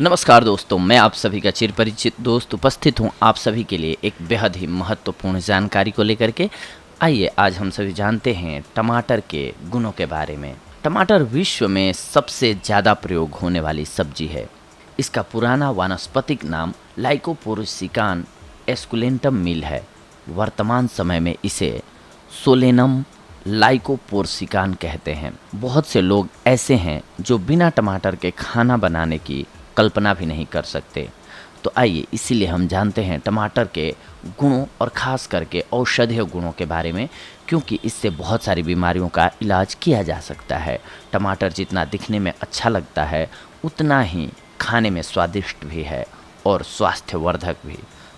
नमस्कार दोस्तों, मैं आप सभी का चिरपरिचित दोस्त उपस्थित हूं आप सभी के लिए एक बेहद ही महत्वपूर्ण जानकारी को लेकर के। आइए आज हम सभी जानते हैं टमाटर के गुणों के बारे में। टमाटर विश्व में सबसे ज़्यादा प्रयोग होने वाली सब्जी है। इसका पुराना वानस्पतिक नाम लाइकोपोर्सिकान एस्कुलेंटम मिल है। वर्तमान समय में इसे सोलेनम लाइकोपोर्सिकान कहते हैं। बहुत से लोग ऐसे हैं जो बिना टमाटर के खाना बनाने की कल्पना भी नहीं कर सकते। तो आइए इसीलिए हम जानते हैं टमाटर के गुणों और ख़ास करके औषधीय गुणों के बारे में, क्योंकि इससे बहुत सारी बीमारियों का इलाज किया जा सकता है। टमाटर जितना दिखने में अच्छा लगता है उतना ही खाने में स्वादिष्ट भी है और स्वास्थ्यवर्धक भी।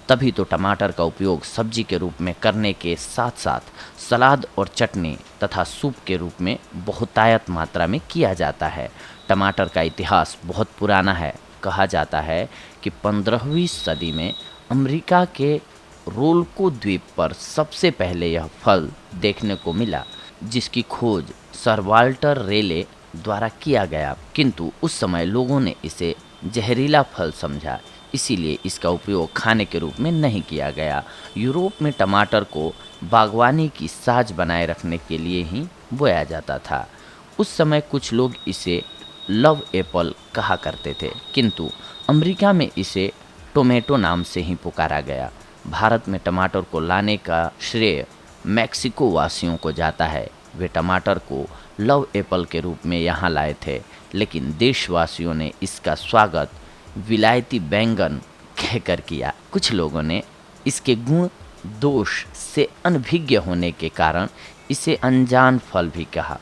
तभी तो टमाटर का उपयोग सब्जी के रूप में करने के साथ साथ सलाद और चटनी तथा सूप के रूप में बहुतायत मात्रा में किया जाता है। टमाटर का इतिहास बहुत पुराना है। कहा जाता है कि 15वीं सदी में अमेरिका के रोल्को द्वीप पर सबसे पहले यह फल देखने को मिला, जिसकी खोज सर वाल्टर रेले द्वारा किया गया। किंतु उस समय लोगों ने इसे जहरीला फल समझा, इसीलिए इसका उपयोग खाने के रूप में नहीं किया गया। यूरोप में टमाटर को बागवानी की साज बनाए रखने के लिए ही बोया जाता था। उस समय कुछ लोग इसे लव एप्पल कहा करते थे, किंतु अमेरिका में इसे टोमेटो नाम से ही पुकारा गया। भारत में टमाटर को लाने का श्रेय मैक्सिको वासियों को जाता है। वे टमाटर को लव एप्पल के रूप में यहाँ लाए थे, लेकिन देशवासियों ने इसका स्वागत विलायती बैंगन कहकर किया। कुछ लोगों ने इसके गुण दोष से अनभिज्ञ होने के कारण इसे अनजान फल भी कहा।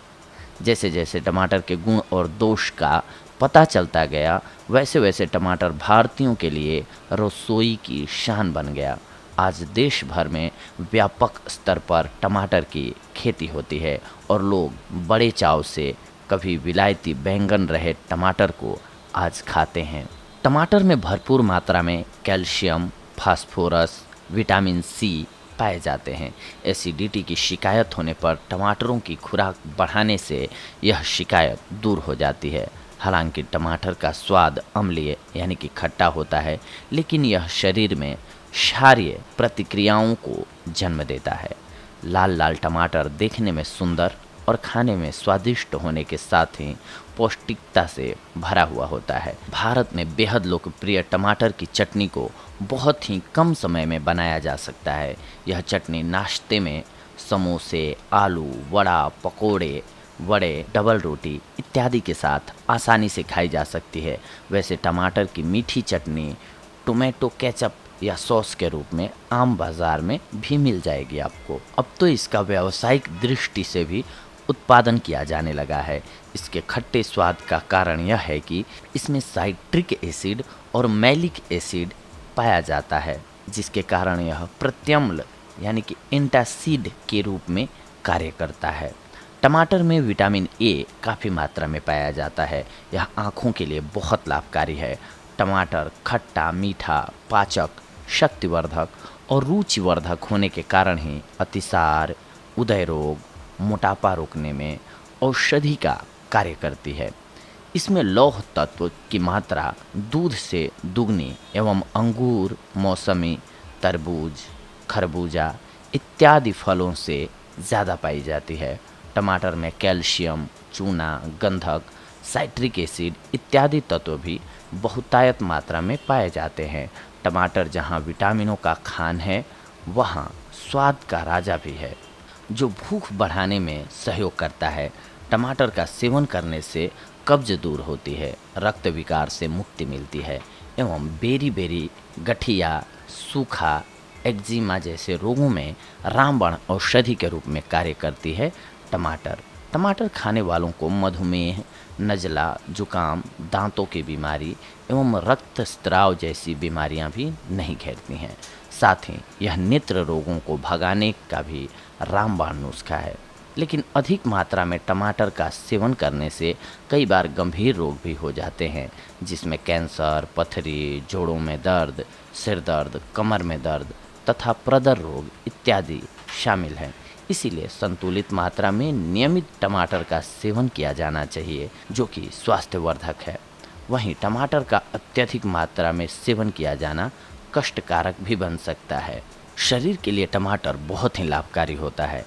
जैसे जैसे टमाटर के गुण और दोष का पता चलता गया, वैसे वैसे टमाटर भारतीयों के लिए रसोई की शान बन गया। आज देश भर में व्यापक स्तर पर टमाटर की खेती होती है और लोग बड़े चाव से कभी विलायती बैंगन रहे टमाटर को आज खाते हैं। टमाटर में भरपूर मात्रा में कैल्शियम, फास्फोरस, विटामिन सी पाए जाते हैं। एसिडिटी की शिकायत होने पर टमाटरों की खुराक बढ़ाने से यह शिकायत दूर हो जाती है। हालांकि टमाटर का स्वाद अम्लीय यानी कि खट्टा होता है, लेकिन यह शरीर में क्षारीय प्रतिक्रियाओं को जन्म देता है। लाल लाल टमाटर देखने में सुंदर और खाने में स्वादिष्ट होने के साथ ही पौष्टिकता से भरा हुआ होता है। भारत में बेहद लोकप्रिय टमाटर की चटनी को बहुत ही कम समय में बनाया जा सकता है। यह चटनी नाश्ते में समोसे, आलू, वड़ा, पकोड़े, वड़े, डबल रोटी इत्यादि के साथ आसानी से खाई जा सकती है। वैसे टमाटर की मीठी चटनी टोमेटो केचप या सॉस के रूप में आम बाज़ार में भी मिल जाएगी आपको। अब तो इसका व्यावसायिक दृष्टि से भी उत्पादन किया जाने लगा है। इसके खट्टे स्वाद का कारण यह है कि इसमें साइट्रिक एसिड और मैलिक एसिड पाया जाता है, जिसके कारण यह प्रत्यम्ल यानी कि एंटासिड के रूप में कार्य करता है। टमाटर में विटामिन ए काफ़ी मात्रा में पाया जाता है। यह आँखों के लिए बहुत लाभकारी है। टमाटर खट्टा, मीठा, पाचक, शक्तिवर्धक और रुचिवर्धक होने के कारण ही अतिसार, उदय रोग, मोटापा रोकने में औषधि का कार्य करती है। इसमें लौह तत्व की मात्रा दूध से दुगनी एवं अंगूर, मौसमी, तरबूज, खरबूजा इत्यादि फलों से ज़्यादा पाई जाती है। टमाटर में कैल्शियम, चूना, गंधक, साइट्रिक एसिड इत्यादि तत्व भी बहुतायत मात्रा में पाए जाते हैं। टमाटर जहाँ विटामिनों का खान है, वहाँ स्वाद का राजा भी है, जो भूख बढ़ाने में सहयोग करता है। टमाटर का सेवन करने से कब्ज दूर होती है, रक्त विकार से मुक्ति मिलती है एवं बेरी बेरी, गठिया, सूखा, एक्जिमा जैसे रोगों में रामबाण औषधि के रूप में कार्य करती है। टमाटर खाने वालों को मधुमेह, नज़ला, जुकाम, दांतों की बीमारी एवं रक्तस्राव जैसी बीमारियां भी नहीं घेरती हैं। साथ ही यह नेत्र रोगों को भगाने का भी रामबाण नुस्खा है। लेकिन अधिक मात्रा में टमाटर का सेवन करने से कई बार गंभीर रोग भी हो जाते हैं, जिसमें कैंसर, पथरी, जोड़ों में दर्द, सिर दर्द, कमर में दर्द तथा प्रदर रोग इत्यादि शामिल हैं। इसीलिए संतुलित मात्रा में नियमित टमाटर का सेवन किया जाना चाहिए, जो कि स्वास्थ्यवर्धक है। वहीं टमाटर का अत्यधिक मात्रा में सेवन किया जाना कष्टकारक भी बन सकता है। शरीर के लिए टमाटर बहुत ही लाभकारी होता है।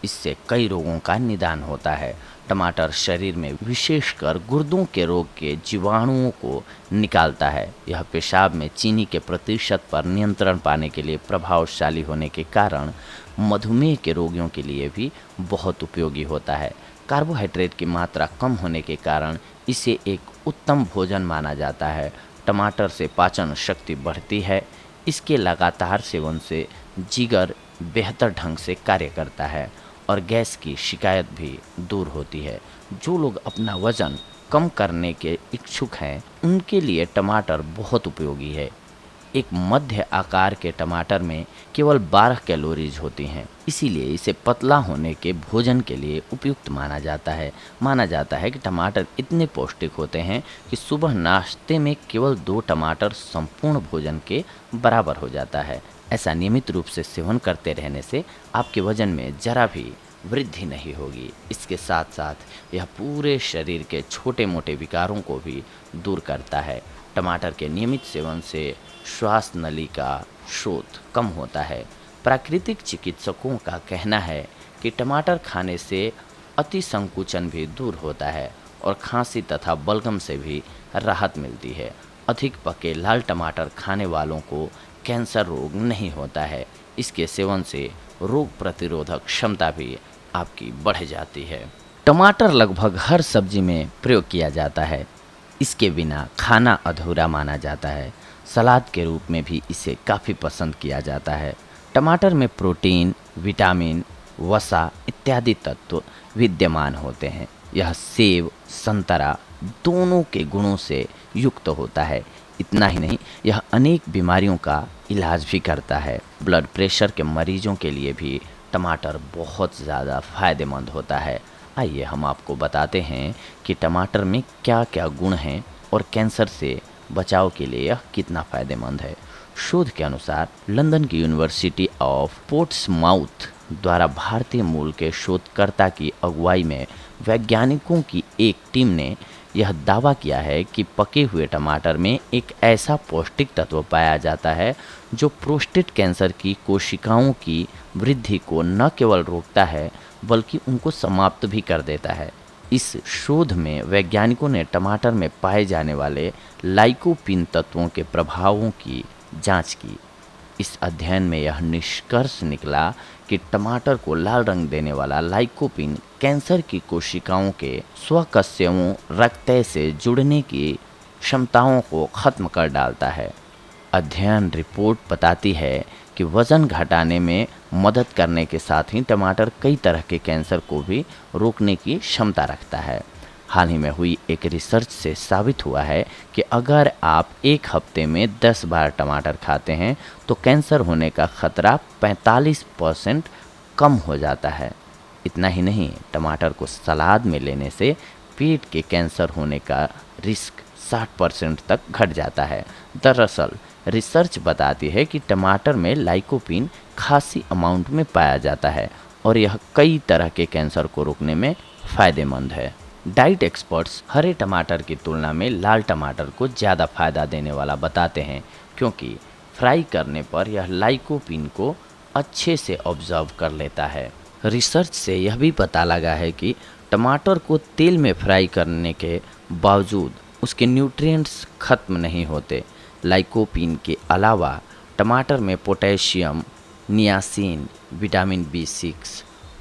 इससे कई रोगों का निदान होता है। टमाटर शरीर में विशेषकर गुर्दों के रोग के जीवाणुओं को निकालता है। यह पेशाब में चीनी के प्रतिशत पर नियंत्रण पाने के लिए प्रभावशाली होने के कारण मधुमेह के रोगियों के लिए भी बहुत उपयोगी होता है। कार्बोहाइड्रेट की मात्रा कम होने के कारण इसे एक उत्तम भोजन माना जाता है। टमाटर से पाचन शक्ति बढ़ती है। इसके लगातार सेवन से जिगर बेहतर ढंग से कार्य करता है और गैस की शिकायत भी दूर होती है। जो लोग अपना वजन कम करने के इच्छुक हैं, उनके लिए टमाटर बहुत उपयोगी है। एक मध्य आकार के टमाटर में केवल 12 कैलोरीज होती हैं, इसीलिए इसे पतला होने के भोजन के लिए उपयुक्त माना जाता है। माना जाता है कि टमाटर इतने पौष्टिक होते हैं कि सुबह नाश्ते में केवल 2 टमाटर संपूर्ण भोजन के बराबर हो जाता है। ऐसा नियमित रूप से सेवन करते रहने से आपके वजन में जरा भी वृद्धि नहीं होगी। इसके साथ साथ यह पूरे शरीर के छोटे मोटे विकारों को भी दूर करता है। टमाटर के नियमित सेवन से श्वास नली का शोथ कम होता है। प्राकृतिक चिकित्सकों का कहना है कि टमाटर खाने से अति संकुचन भी दूर होता है और खांसी तथा बलगम से भी राहत मिलती है। अधिक पके लाल टमाटर खाने वालों को कैंसर रोग नहीं होता है। इसके सेवन से रोग प्रतिरोधक क्षमता भी आपकी बढ़ जाती है। टमाटर लगभग हर सब्जी में प्रयोग किया जाता है। इसके बिना खाना अधूरा माना जाता है। सलाद के रूप में भी इसे काफ़ी पसंद किया जाता है। टमाटर में प्रोटीन, विटामिन, वसा इत्यादि तत्व विद्यमान होते हैं। यह सेब, संतरा दोनों के गुणों से युक्त होता है। इतना ही नहीं, यह अनेक बीमारियों का इलाज भी करता है। ब्लड प्रेशर के मरीजों के लिए भी टमाटर बहुत ज़्यादा फायदेमंद होता है। आइए हम आपको बताते हैं कि टमाटर में क्या क्या गुण हैं और कैंसर से बचाव के लिए यह कितना फ़ायदेमंद है। शोध के अनुसार लंदन की यूनिवर्सिटी ऑफ पोर्ट्समाउथ द्वारा भारतीय मूल के शोधकर्ता की अगुवाई में वैज्ञानिकों की एक टीम ने यह दावा किया है कि पके हुए टमाटर में एक ऐसा पौष्टिक तत्व पाया जाता है जो प्रोस्टेट कैंसर की कोशिकाओं की वृद्धि को न केवल रोकता है बल्कि उनको समाप्त भी कर देता है। इस शोध में वैज्ञानिकों ने टमाटर में पाए जाने वाले लाइकोपिन तत्वों के प्रभावों की जांच की। इस अध्ययन में यह निष्कर्ष निकला कि टमाटर को लाल रंग देने वाला लाइकोपिन कैंसर की कोशिकाओं के स्वकस्यवों रक्तय से जुड़ने की क्षमताओं को खत्म कर डालता है। अध्ययन रिपोर्ट बताती है कि वज़न घटाने में मदद करने के साथ ही टमाटर कई तरह के कैंसर को भी रोकने की क्षमता रखता है। हाल ही में हुई एक रिसर्च से साबित हुआ है कि अगर आप एक हफ्ते में 10 बार टमाटर खाते हैं तो कैंसर होने का खतरा 45% कम हो जाता है। इतना ही नहीं, टमाटर को सलाद में लेने से पेट के कैंसर होने का रिस्क 60% तक घट जाता है। दरअसल रिसर्च बताती है कि टमाटर में लाइकोपिन खासी अमाउंट में पाया जाता है और यह कई तरह के कैंसर को रोकने में फ़ायदेमंद है। डाइट एक्सपर्ट्स हरे टमाटर की तुलना में लाल टमाटर को ज़्यादा फायदा देने वाला बताते हैं क्योंकि फ्राई करने पर यह लाइकोपिन को अच्छे से ऑब्जर्व कर लेता है। रिसर्च से यह भी पता लगा है कि टमाटर को तेल में फ्राई करने के बावजूद उसके न्यूट्रिएंट्स खत्म नहीं होते। लाइकोपिन के अलावा टमाटर में potassium, niacin, vitamin B6,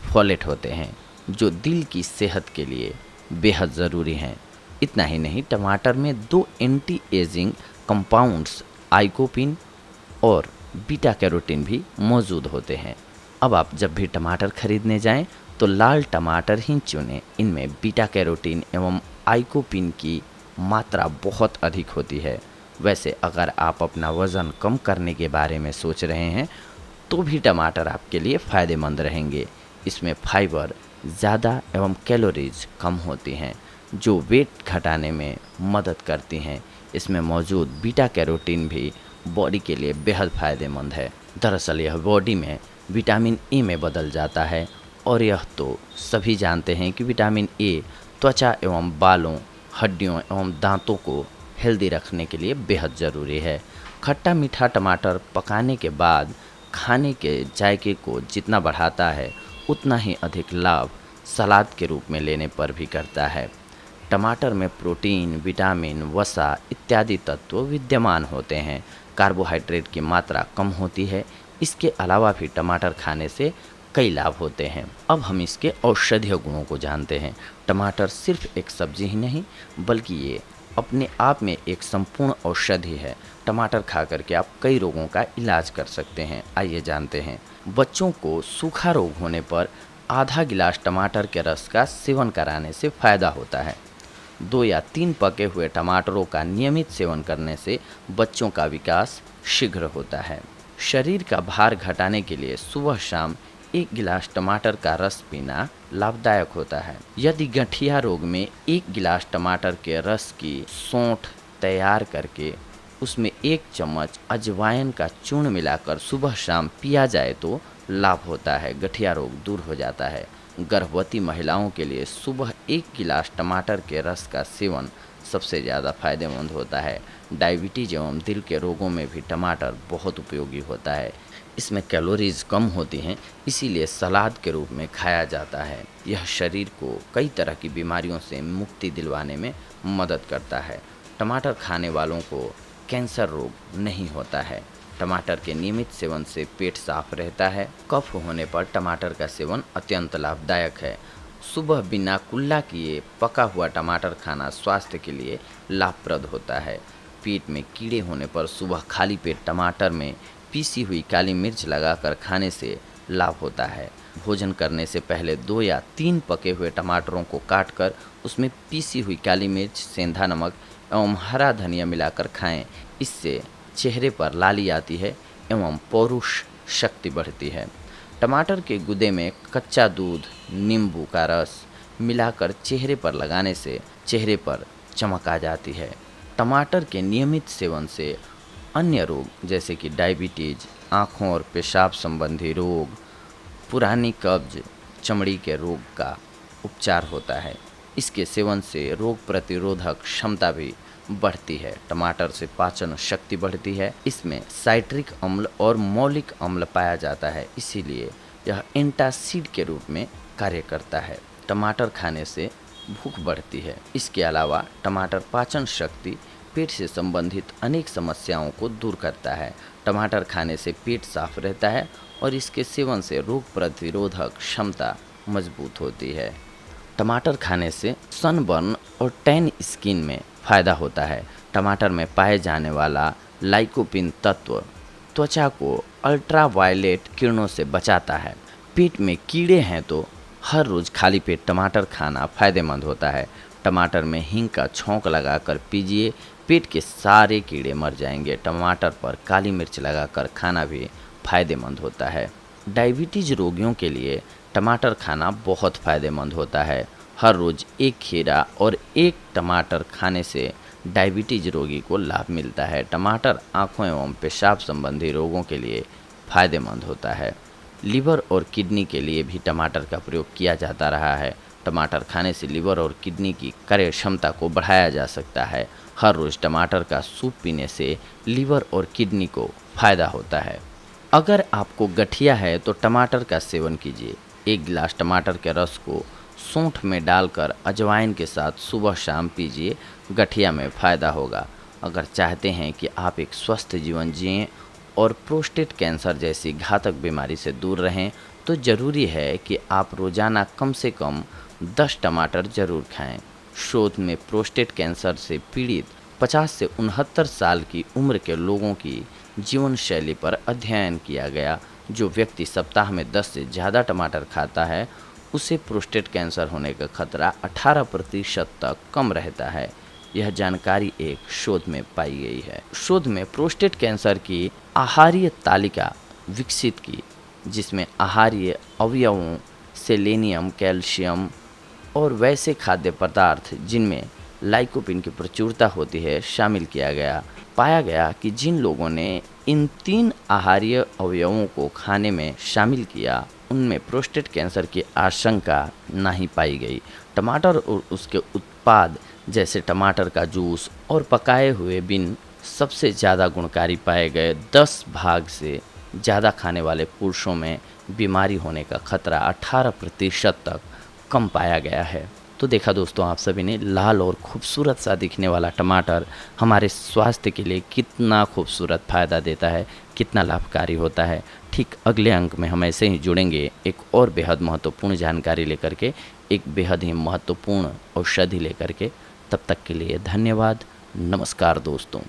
folate होते हैं जो दिल की सेहत के लिए बेहद ज़रूरी हैं। इतना ही नहीं, टमाटर में 2 एंटी एजिंग कंपाउंड्स आइकोपिन और बीटा कैरोटीन भी मौजूद होते हैं। अब आप जब भी टमाटर खरीदने जाएं तो लाल टमाटर ही चुनें। इनमें बीटा कैरोटीन एवं आइकोपिन की मात्रा बहुत अधिक होती है। वैसे अगर आप अपना वज़न कम करने के बारे में सोच रहे हैं तो भी टमाटर आपके लिए फ़ायदेमंद रहेंगे। इसमें फाइबर ज़्यादा एवं कैलोरीज कम होती हैं जो वेट घटाने में मदद करती हैं। इसमें मौजूद बीटा कैरोटीन भी बॉडी के लिए बेहद फ़ायदेमंद है। दरअसल यह बॉडी में विटामिन ए में बदल जाता है और यह तो सभी जानते हैं कि विटामिन ए त्वचा एवं बालों हड्डियों एवं दांतों को हेल्दी रखने के लिए बेहद ज़रूरी है। खट्टा मीठा टमाटर पकाने के बाद खाने के जायके को जितना बढ़ाता है उतना ही अधिक लाभ सलाद के रूप में लेने पर भी करता है। टमाटर में प्रोटीन, विटामिन, वसा इत्यादि तत्व विद्यमान होते हैं। कार्बोहाइड्रेट की मात्रा कम होती है। इसके अलावा भी टमाटर खाने से कई लाभ होते हैं। अब हम इसके औषधीय गुणों को जानते हैं। टमाटर सिर्फ एक सब्जी ही नहीं बल्कि ये अपने आप में एक संपूर्ण औषधि है। टमाटर खा करके आप कई रोगों का इलाज कर सकते हैं। आइए जानते हैं। बच्चों को सूखा रोग होने पर आधा गिलास टमाटर के रस का सेवन कराने से फायदा होता है। 2 या 3 पके हुए टमाटरों का नियमित सेवन करने से बच्चों का विकास शीघ्र होता है। शरीर का भार घटाने के लिए सुबह शाम 1 गिलास टमाटर का रस पीना लाभदायक होता है। यदि गठिया रोग में 1 गिलास टमाटर के रस की सौंठ तैयार करके उसमें 1 चम्मच अजवाइन का चूर्ण मिलाकर सुबह शाम पिया जाए तो लाभ होता है, गठिया रोग दूर हो जाता है। गर्भवती महिलाओं के लिए सुबह 1 गिलास टमाटर के रस का सेवन सबसे ज़्यादा फायदेमंद होता है। डायबिटीज एवं दिल के रोगों में भी टमाटर बहुत उपयोगी होता है। इसमें कैलोरीज कम होती हैं, इसीलिए सलाद के रूप में खाया जाता है। यह शरीर को कई तरह की बीमारियों से मुक्ति दिलवाने में मदद करता है। टमाटर खाने वालों को कैंसर रोग नहीं होता है। टमाटर के नियमित सेवन से पेट साफ रहता है। कफ होने पर टमाटर का सेवन अत्यंत लाभदायक है। सुबह बिना कुल्ला किए पका हुआ टमाटर खाना स्वास्थ्य के लिए लाभप्रद होता है। पेट में कीड़े होने पर सुबह खाली पेट टमाटर में पीसी हुई काली मिर्च लगाकर खाने से लाभ होता है। भोजन करने से पहले 2 या 3 पके हुए टमाटरों को काटकर उसमें पीसी हुई काली मिर्च, सेंधा नमक एवं हरा धनिया मिलाकर खाएं। इससे चेहरे पर लाली आती है एवं पौरुष शक्ति बढ़ती है। टमाटर के गुदे में कच्चा दूध, नींबू का रस मिलाकर चेहरे पर लगाने से चेहरे पर चमक आ जाती है। टमाटर के नियमित सेवन से अन्य रोग जैसे कि डायबिटीज, आँखों और पेशाब संबंधी रोग, पुरानी कब्ज, चमड़ी के रोग का उपचार होता है। इसके सेवन से रोग प्रतिरोधक क्षमता भी बढ़ती है। टमाटर से पाचन शक्ति बढ़ती है। इसमें साइट्रिक अम्ल और मौलिक अम्ल पाया जाता है, इसीलिए यह एंटासिड के रूप में कार्य करता है। टमाटर खाने से भूख बढ़ती है। इसके अलावा टमाटर पाचन शक्ति, पेट से संबंधित अनेक समस्याओं को दूर करता है। टमाटर खाने से पेट साफ रहता है और इसके सेवन से रोग प्रतिरोधक क्षमता मजबूत होती है। टमाटर खाने से सनबर्न और टैन स्किन में फ़ायदा होता है। टमाटर में पाए जाने वाला लाइकोपिन तत्व त्वचा को अल्ट्रावायलेट किरणों से बचाता है। पेट में कीड़े हैं तो हर रोज़ खाली पेट टमाटर खाना फ़ायदेमंद होता है। टमाटर में हींग का छौंक लगाकर पीजिए, पेट के सारे कीड़े मर जाएंगे। टमाटर पर काली मिर्च लगाकर खाना भी फायदेमंद होता है। डायबिटीज रोगियों के लिए टमाटर खाना बहुत फायदेमंद होता है। हर रोज़ 1 खीरा और 1 टमाटर खाने से डायबिटीज रोगी को लाभ मिलता है। टमाटर आँखों एवं पेशाब संबंधी रोगों के लिए फायदेमंद होता है। लीवर और किडनी के लिए भी टमाटर का प्रयोग किया जाता रहा है। टमाटर खाने से लीवर और किडनी की कार्य क्षमता को बढ़ाया जा सकता है। हर रोज़ टमाटर का सूप पीने से लीवर और किडनी को फायदा होता है। अगर आपको गठिया है तो टमाटर का सेवन कीजिए। 1 गिलास टमाटर के रस को सौंठ में डालकर अजवाइन के साथ सुबह शाम पीजिए, गठिया में फ़ायदा होगा। अगर चाहते हैं कि आप एक स्वस्थ जीवन जिएं और प्रोस्टेट कैंसर जैसी घातक बीमारी से दूर रहें तो ज़रूरी है कि आप रोज़ाना कम से कम 10 टमाटर ज़रूर खाएं। शोध में प्रोस्टेट कैंसर से पीड़ित 50 से 69 साल की उम्र के लोगों की जीवन शैली पर अध्ययन किया गया। जो व्यक्ति सप्ताह में 10 से ज़्यादा टमाटर खाता है उसे प्रोस्टेट कैंसर होने का खतरा 18% तक कम रहता है। यह जानकारी एक शोध में पाई गई है। शोध में प्रोस्टेट कैंसर की आहारीय तालिका विकसित की, जिसमें आहारीय अवयवों सेलेनियम, कैल्शियम और वैसे खाद्य पदार्थ जिनमें लाइकोपिन की प्रचुरता होती है शामिल किया गया। पाया गया कि जिन लोगों ने इन 3 आहारीय अवयवों को खाने में शामिल किया उनमें प्रोस्टेट कैंसर की आशंका नहीं पाई गई। टमाटर और उसके उत्पाद जैसे टमाटर का जूस और पकाए हुए बीन सबसे ज़्यादा गुणकारी पाए गए। 10 भाग से ज़्यादा खाने वाले पुरुषों में बीमारी होने का खतरा 18% तक कम पाया गया है। तो देखा दोस्तों आप सभी ने, लाल और खूबसूरत सा दिखने वाला टमाटर हमारे स्वास्थ्य के लिए कितना खूबसूरत फ़ायदा देता है, कितना लाभकारी होता है। ठीक अगले अंक में हम ऐसे ही जुड़ेंगे एक और बेहद महत्वपूर्ण जानकारी लेकर के, एक बेहद ही महत्वपूर्ण औषधि लेकर के। तब तक के लिए धन्यवाद। नमस्कार दोस्तों।